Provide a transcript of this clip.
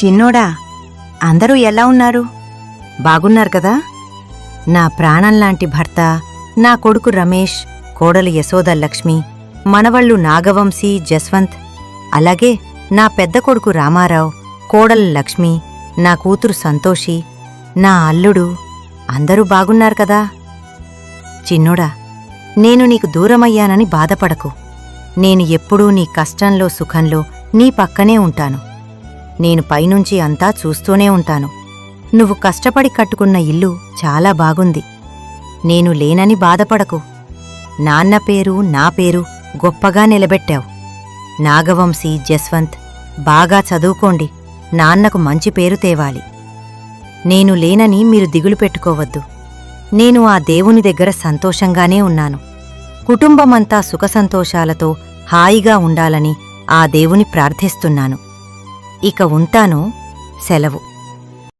చిన్నోడా, అందరూ ఎలా ఉన్నారు? బాగున్నారు కదా? నా ప్రాణంలాంటి భర్త, నా కొడుకు రమేష్, కోడలు యశోద లక్ష్మి, మనవళ్ళు నాగవంశీ, జస్వంత్, అలాగే నా పెద్ద కొడుకు రామారావు, కోడలు లక్ష్మి, నా కూతురు సంతోషి, నా అల్లుడు అందరూ బాగున్నారు కదా? చిన్నోడా, నేను నీకు దూరమయ్యానని బాధపడకు. నేను ఎప్పుడూ నీ కష్టంలో సుఖంలో నీ పక్కనే ఉంటాను. నేను పైనుంచి అంతా చూస్తూనే ఉంటాను. నువ్వు కష్టపడి కట్టుకున్న ఇల్లు చాలా బాగుంది. నేను లేనని బాధపడకు. నాన్న పేరు, నా పేరు గొప్పగా నిలబెట్టావు. నాగవంశీ, జస్వంత్ బాగా చదువుకోండి. నాన్నకు మంచి పేరు తేవాలి. నేను లేనని మీరు దిగులు పెట్టుకోవద్దు. నేను ఆ దేవుని దగ్గర సంతోషంగానే ఉన్నాను. కుటుంబమంతా సుఖసంతోషాలతో హాయిగా ఉండాలని ఆ దేవుని ప్రార్థిస్తున్నాను. ఇక ఉంటాను. సెలవు.